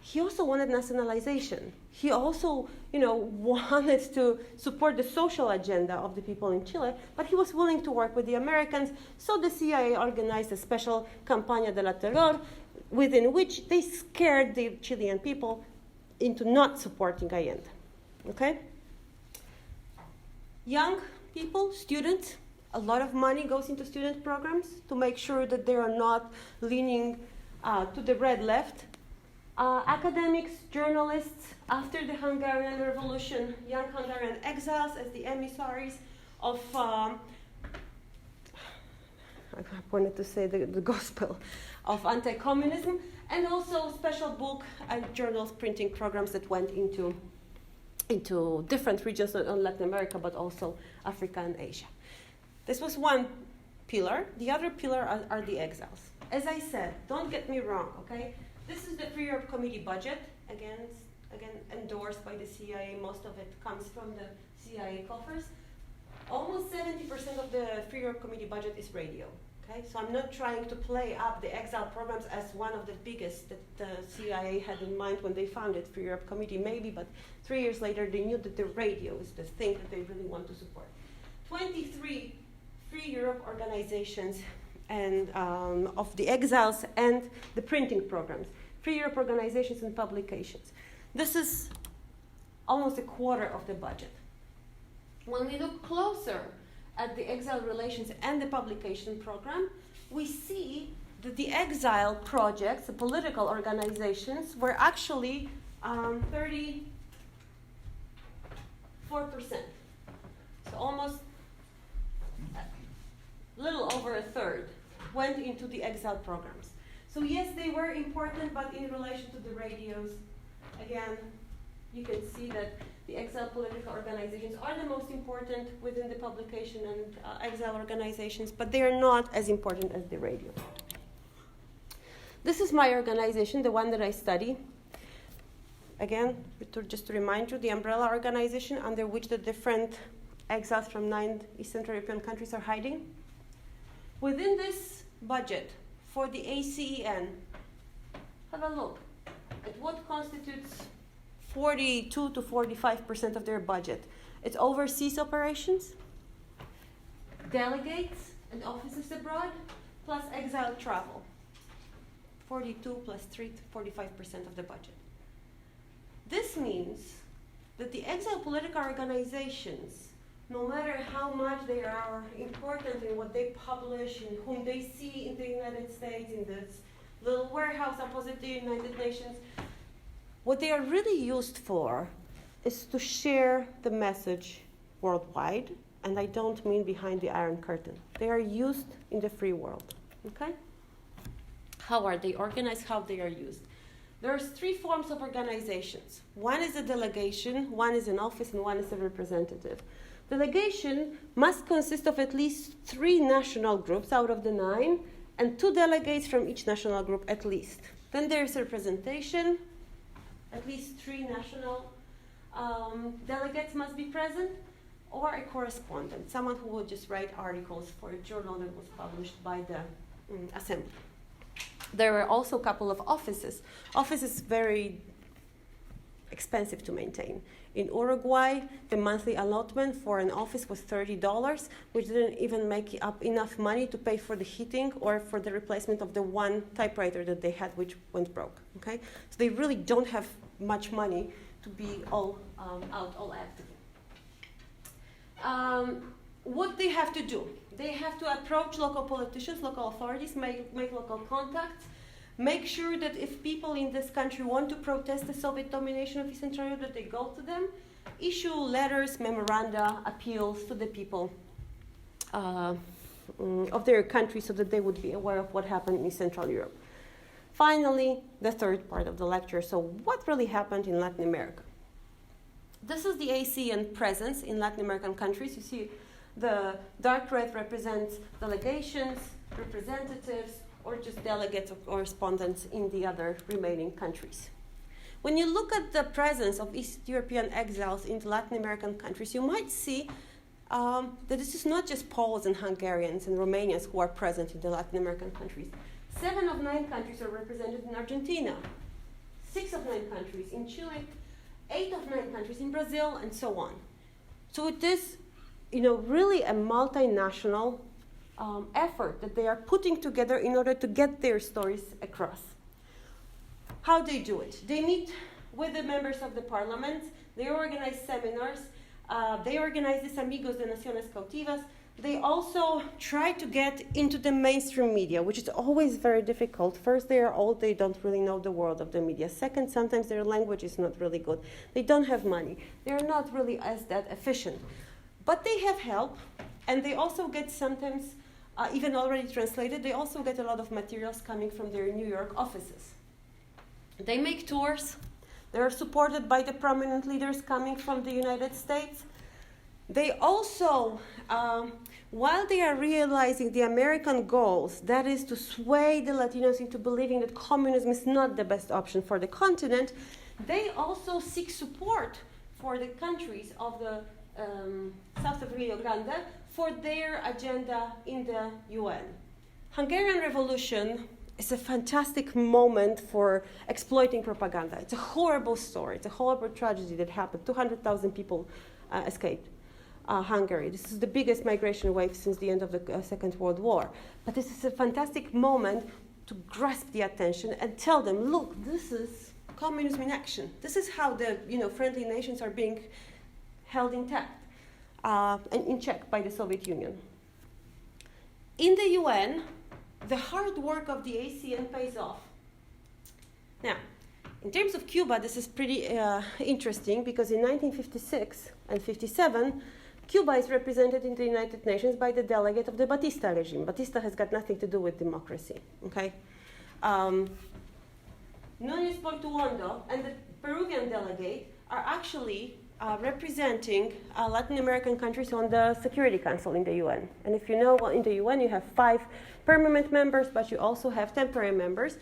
He also wanted nationalization. He also, wanted to support the social agenda of the people in Chile, but he was willing to work with the Americans. So the CIA organized a special Campaña de la Terror, within which they scared the Chilean people into not supporting Allende. Okay? Young people, students, a lot of money goes into student programs to make sure that they are not leaning to the red left. Academics, journalists, after the Hungarian Revolution, young Hungarian exiles as the emissaries of, I wanted to say the gospel, of anti-communism, and also special book and journals printing programs that went into different regions in Latin America, but also Africa and Asia. This was one pillar. The other pillar are the exiles. As I said, don't get me wrong, okay? This is the Free Europe Committee budget, again endorsed by the CIA. Most of it comes from the CIA coffers. Almost 70% of the Free Europe Committee budget is radio. Okay? So I'm not trying to play up the exile programs as one of the biggest that the CIA had in mind when they founded Free Europe Committee, maybe, but 3 years later they knew that the radio is the thing that they really want to support. 23 Free Europe organizations and of the exiles and the printing programs. Free Europe organizations and publications. This is almost a quarter of the budget. When we look closer at the exile relations and the publication program, we see that the exile projects, the political organizations, were actually 34%. So almost a little over a third went into the exile programs. So yes, they were important, but in relation to the radios, again, you can see that the exile political organizations are the most important within the publication and exile organizations, but they are not as important as the radio. This is my organization, the one that I study. Again, just to remind you, the umbrella organization under which the different exiles from 9 Eastern European countries are hiding. Within this budget for the ASEAN, have a look at what constitutes 42 to 45% of their budget. It's overseas operations, delegates and offices abroad, plus exile travel. 42 plus 3 to 45% of the budget. This means that the exile political organizations, no matter how much they are important in what they publish, in whom they see in the United States, in this little warehouse opposite the United Nations, what they are really used for is to share the message worldwide, and I don't mean behind the Iron Curtain. They are used in the free world, okay? How are they organized, how they are used? There's 3 forms of organizations. One is a delegation, one is an office, and one is a representative. Delegation must consist of at least 3 national groups out of the 9, and 2 delegates from each national group at least. Then there's representation. At least 3 national delegates must be present, or a correspondent, someone who would just write articles for a journal that was published by the assembly. There were also a couple of offices. Offices very expensive to maintain. In Uruguay, the monthly allotment for an office was $30, which didn't even make up enough money to pay for the heating or for the replacement of the one typewriter that they had, which went broke. Okay, so they really don't have much money to be all active. What they have to do? They have to approach local politicians, local authorities, make local contacts, make sure that if people in this country want to protest the Soviet domination of Eastern Europe, that they go to them, issue letters, memoranda, appeals to the people of their country so that they would be aware of what happened in Central Europe. Finally, the third part of the lecture. So what really happened in Latin America? This is the ASEAN presence in Latin American countries. You see the dark red represents delegations, representatives, or just delegates or correspondents in the other remaining countries. When you look at the presence of East European exiles in the Latin American countries, you might see that this is not just Poles and Hungarians and Romanians who are present in the Latin American countries. 7 of 9 countries are represented in Argentina, 6 of 9 countries in Chile, 8 of 9 countries in Brazil, and so on. So it is, really a multinational effort that they are putting together in order to get their stories across. How they do it? They meet with the members of the parliament, they organize seminars, they organize these Amigos de Naciones Cautivas. They also try to get into the mainstream media, which is always very difficult. First, they are old, they don't really know the world of the media. Second, sometimes their language is not really good. They don't have money. They're not really as that efficient. But they have help, and they also get sometimes, even already translated, they also get a lot of materials coming from their New York offices. They make tours. They are supported by the prominent leaders coming from the United States. They also, while they are realizing the American goals, that is to sway the Latinos into believing that communism is not the best option for the continent, they also seek support for the countries of the south of Rio Grande for their agenda in the UN. Hungarian Revolution is a fantastic moment for exploiting propaganda. It's a horrible story. It's a horrible tragedy that happened. 200,000 people escaped. Hungary. This is the biggest migration wave since the end of the Second World War. But this is a fantastic moment to grasp the attention and tell them, look, this is communism in action. This is how the friendly nations are being held intact and in check by the Soviet Union. In the UN, the hard work of the ASEAN pays off. Now, in terms of Cuba, this is pretty interesting because in 1956 and 57, Cuba is represented in the United Nations by the delegate of the Batista regime. Batista has got nothing to do with democracy, okay? Núñez Portuondo and the Peruvian delegate are actually representing Latin American countries on the Security Council in the UN. And if you know, well, in the UN you have 5 permanent members, but you also have temporary members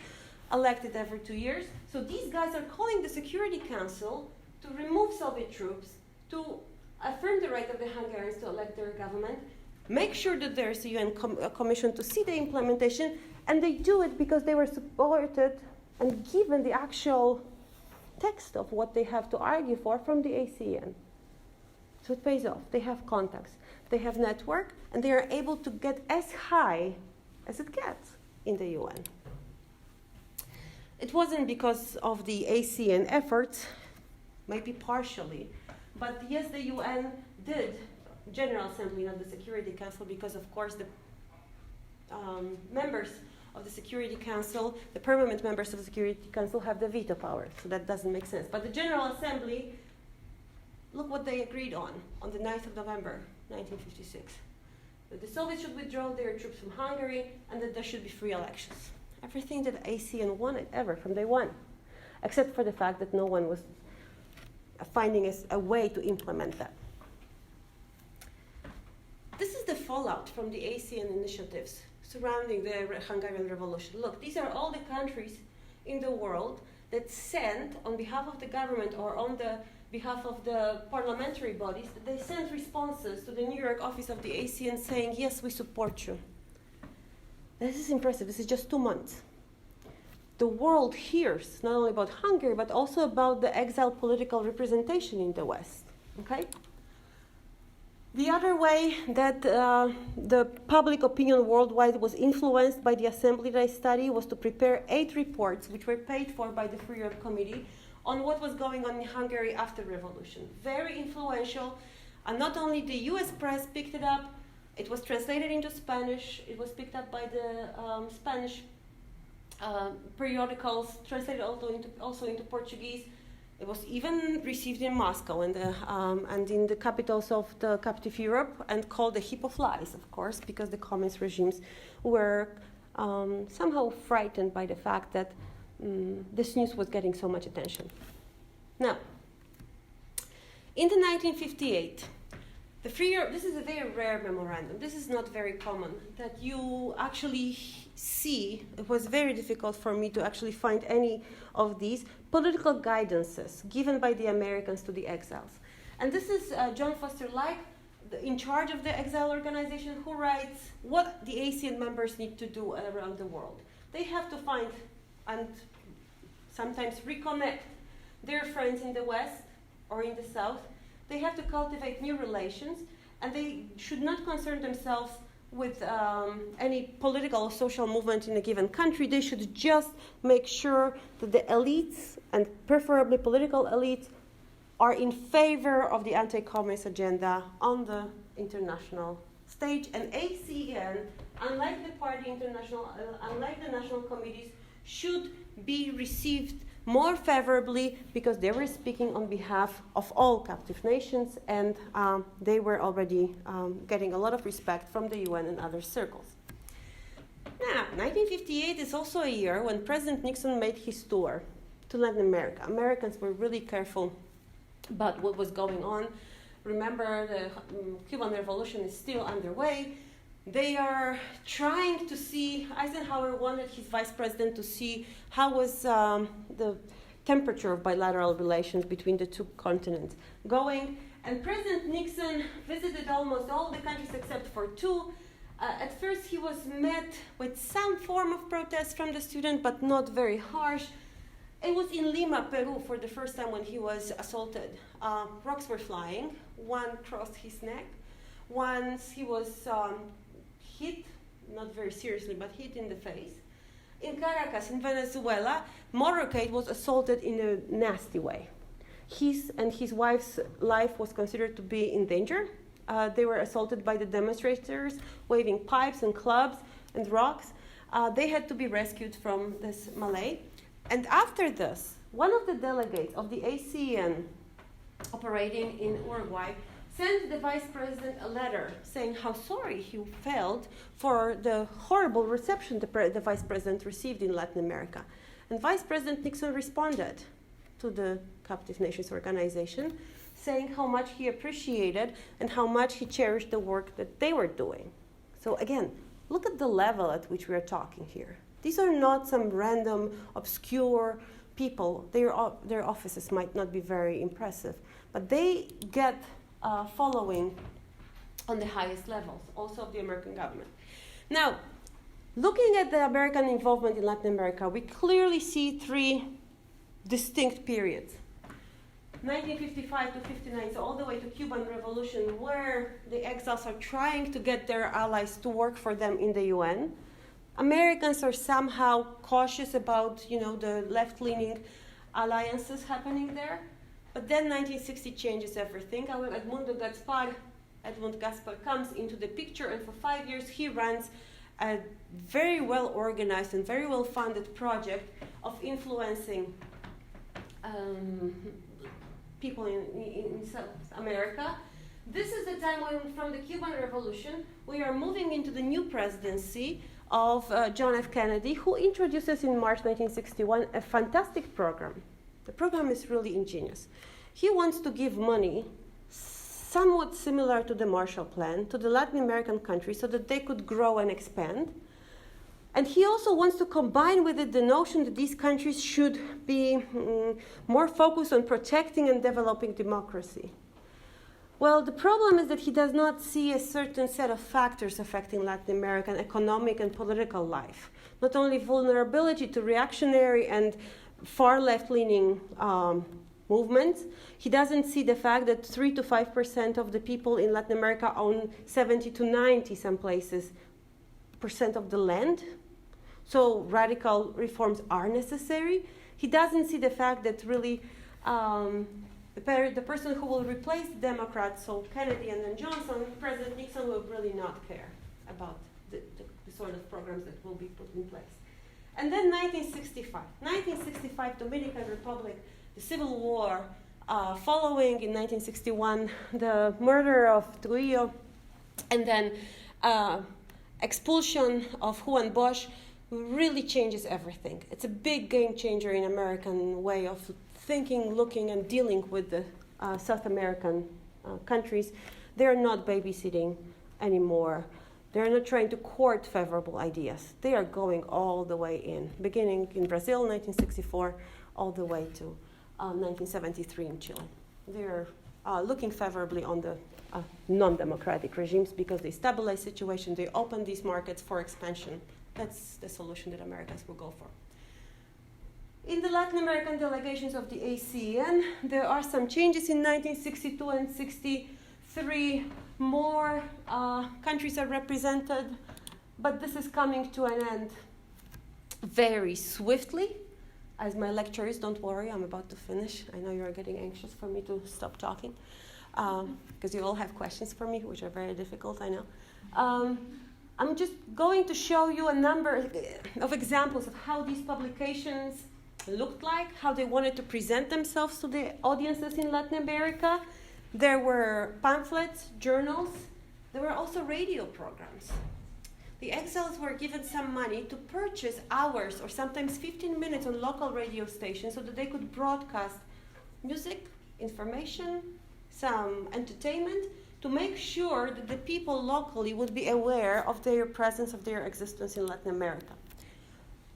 elected every 2 years. So these guys are calling the Security Council to remove Soviet troops, to affirm the right of the Hungarians to elect their government, make sure that there's a UN commission to see the implementation, and they do it because they were supported and given the actual text of what they have to argue for from the ASEAN. So it pays off. They have contacts, they have network, and they are able to get as high as it gets in the UN. It wasn't because of the ASEAN efforts, maybe partially, but yes, the UN did General Assembly, not the Security Council, because of course the members of the Security Council, the permanent members of the Security Council have the veto power, so that doesn't make sense. But the General Assembly, look what they agreed on the 9th of November, 1956. That the Soviets should withdraw their troops from Hungary and that there should be free elections. Everything that ASEAN wanted ever from day one, except for the fact that no one was finding a way to implement that. This is the fallout from the ASEAN initiatives surrounding the Hungarian Revolution. Look, these are all the countries in the world that sent, on behalf of the government or on the behalf of the parliamentary bodies, they sent responses to the New York office of the ASEAN saying, yes, we support you. This is impressive. This is just 2 months. The world hears not only about Hungary, but also about the exiled political representation in the West. Okay? The other way that the public opinion worldwide was influenced by the assembly that I study was to prepare 8 reports, which were paid for by the Free Europe Committee, on what was going on in Hungary after the revolution. Very influential. And not only the US press picked it up, it was translated into Spanish, it was picked up by the Spanish periodicals, translated also into Portuguese. It was even received in Moscow and in the capitals of the captive Europe and called a heap of lies, of course, because the communist regimes were somehow frightened by the fact that this news was getting so much attention. Now, in the 1958, the Free Europe, this is a very rare memorandum. This is not very common that you actually see. It was very difficult for me to actually find any of these political guidances given by the Americans to the exiles. And this is John Foster Lyke, in charge of the exile organization, who writes what the ASEAN members need to do around the world. They have to find and sometimes reconnect their friends in the West or in the South. They have to cultivate new relations, and they should not concern themselves with any political or social movement in a given country. They should just make sure that the elites, and preferably political elites, are in favor of the anti-communist agenda on the international stage. And ASEAN, unlike the Party International, unlike the national committees, should be received more favorably because they were speaking on behalf of all captive nations, and they were already getting a lot of respect from the UN and other circles. Now, 1958 is also a year when President Nixon made his tour to Latin America. Americans were really careful about what was going on. Remember, the Cuban Revolution is still underway. They are trying to see, Eisenhower wanted his vice president to see how was the temperature of bilateral relations between the two continents going. And President Nixon visited almost all the countries except for 2. At first he was met with some form of protest from the student, but not very harsh. It was in Lima, Peru, for the first time when he was assaulted. Rocks were flying. One crossed his neck. Once he was hit, not very seriously, but hit in the face. In Caracas, in Venezuela, Mazurkiewicz was assaulted in a nasty way. His and his wife's life was considered to be in danger. They were assaulted by the demonstrators, waving pipes and clubs and rocks. They had to be rescued from this melee. And after this, one of the delegates of the ASEAN operating in Uruguay sent the vice president a letter saying how sorry he felt for the horrible reception the vice president received in Latin America. And Vice President Nixon responded to the Captive Nations Organization, saying how much he appreciated and how much he cherished the work that they were doing. So again, look at the level at which we are talking here. These are not some random, obscure people. Their offices might not be very impressive, but they get following on the highest levels, also of the American government. Now, looking at the American involvement in Latin America, we clearly see three distinct periods. 1955 to 59, so all the way to Cuban Revolution, where the exiles are trying to get their allies to work for them in the UN. Americans are somehow cautious about, the left-leaning alliances happening there. But then 1960 changes everything. Edmund Gaspar comes into the picture, and for 5 years he runs a very well-organized and very well-funded project of influencing people in South America. This is the time when, from the Cuban Revolution, we are moving into the new presidency of John F. Kennedy, who introduces in March 1961 a fantastic program. The program is really ingenious. He wants to give money, somewhat similar to the Marshall Plan, to the Latin American countries so that they could grow and expand. And he also wants to combine with it the notion that these countries should be more focused on protecting and developing democracy. Well, the problem is that he does not see a certain set of factors affecting Latin American economic and political life. Not only vulnerability to reactionary and far left-leaning movements, he doesn't see the fact that 3 to 5% of the people in Latin America own 70 to 90 some places % of the land. So radical reforms are necessary. He doesn't see the fact that really the person who will replace the Democrats, so Kennedy and then Johnson, President Nixon will really not care about the sort of programs that will be put in place. And then 1965, Dominican Republic, the Civil War, following in 1961 the murder of Trujillo, and then expulsion of Juan Bosch really changes everything. It's a big game changer in American way of thinking, looking, and dealing with the South American countries. They're not babysitting anymore. They're not trying to court favorable ideas. They are going all the way in, beginning in Brazil, 1964, all the way to 1973 in Chile. They're looking favorably on the non-democratic regimes because they stabilize situation, they open these markets for expansion. That's the solution that Americans will go for. In the Latin American delegations of the ASEAN, there are some changes in 1962 and 63. More countries are represented, but this is coming to an end very swiftly. As my lecture is, don't worry, I'm about to finish. I know you're getting anxious for me to stop talking, because you all have questions for me, which are very difficult, I know. I'm just going to show you a number of examples of how these publications looked like, how they wanted to present themselves to the audiences in Latin America. There were pamphlets, journals. There were also radio programs. The exiles were given some money to purchase hours or sometimes 15 minutes on local radio stations so that they could broadcast music, information, some entertainment, to make sure that the people locally would be aware of their presence, of their existence in Latin America.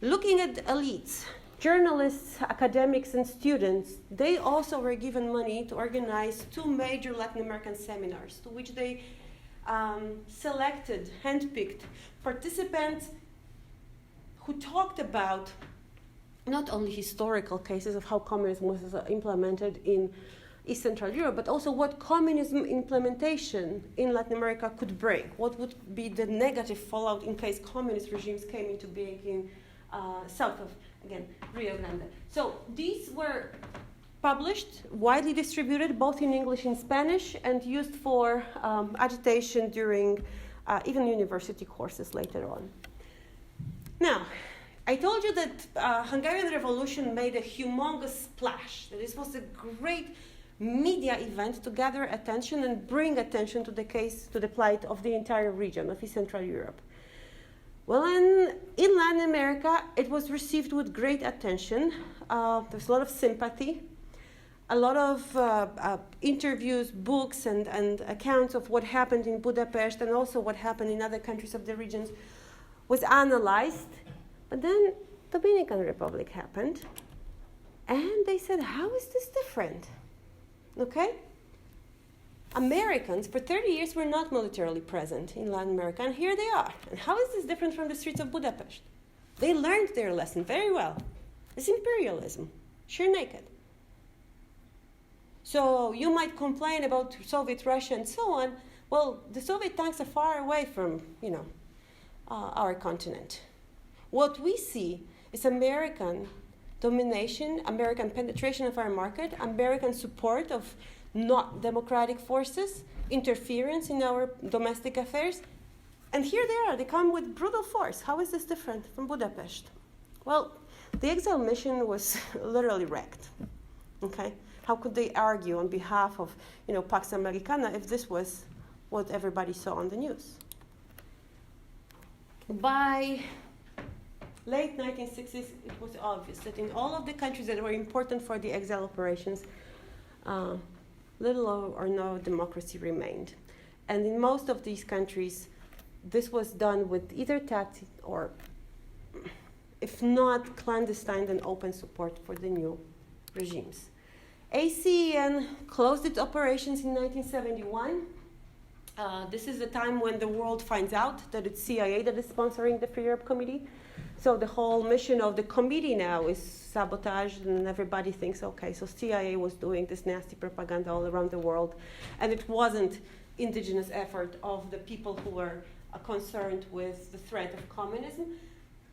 Looking at the elites, journalists, academics, and students, they also were given money to organize 2 major Latin American seminars, to which they selected, handpicked participants who talked about not only historical cases of how communism was implemented in East Central Europe, but also what communism implementation in Latin America could bring. What would be the negative fallout in case communist regimes came into being in south of, again, Rio Grande. So these were published, widely distributed, both in English and Spanish, and used for agitation during even university courses later on. Now, I told you that Hungarian Revolution made a humongous splash. That this was a great media event to gather attention and bring attention to the case, to the plight of the entire region of East Central Europe. Well, in Latin America, it was received with great attention. There's a lot of sympathy, a lot of interviews, books, and accounts of what happened in Budapest and also what happened in other countries of the regions was analyzed. But then Dominican Republic happened, and they said, how is this different? Okay? Americans, for 30 years, were not militarily present in Latin America, and here they are. And how is this different from the streets of Budapest? They learned their lesson very well. It's imperialism, sheer naked. So you might complain about Soviet Russia and so on. Well, the Soviet tanks are far away from, our continent. What we see is American domination, American penetration of our market, American support of not democratic forces, interference in our domestic affairs. And here they are, they come with brutal force. How is this different from Budapest? Well, the exile mission was literally wrecked, okay? How could they argue on behalf of, Pax Americana if this was what everybody saw on the news? By late 1960s, it was obvious that in all of the countries that were important for the exile operations, little or no democracy remained. And in most of these countries, this was done with either tacit or, if not clandestine, then open support for the new regimes. ASEAN closed its operations in 1971. This is the time when the world finds out that it's CIA that is sponsoring the Free Europe Committee. So the whole mission of the committee now is sabotaged, and everybody thinks, okay, so CIA was doing this nasty propaganda all around the world, and it wasn't indigenous effort of the people who were concerned with the threat of communism.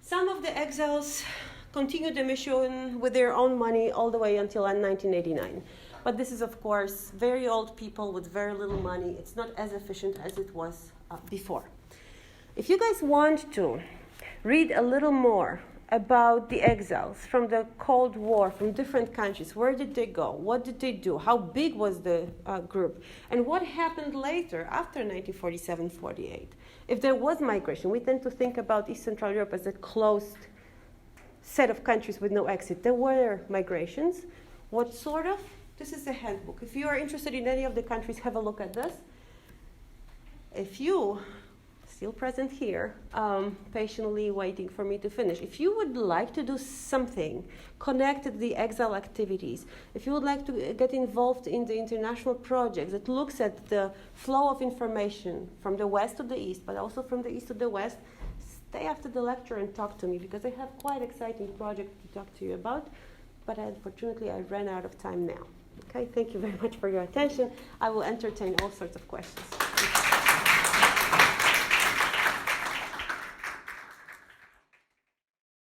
Some of the exiles continued the mission with their own money all the way until 1989. But this is, of course, very old people with very little money. It's not as efficient as it was before. If you guys want to read a little more about the exiles from the Cold War, from different countries, where did they go, what did they do, how big was the group, and what happened later after 1947-48. If there was migration, we tend to think about East Central Europe as a closed set of countries with no exit. There were migrations. What sort of? This is a handbook. If you are interested in any of the countries, have a look at this. If you, still present here, patiently waiting for me to finish, if you would like to do something connected to the exile activities, if you would like to get involved in the international project that looks at the flow of information from the west to the east, but also from the east to the west, stay after the lecture and talk to me, because I have quite exciting project to talk to you about, but unfortunately I ran out of time now. Okay, thank you very much for your attention. I will entertain all sorts of questions.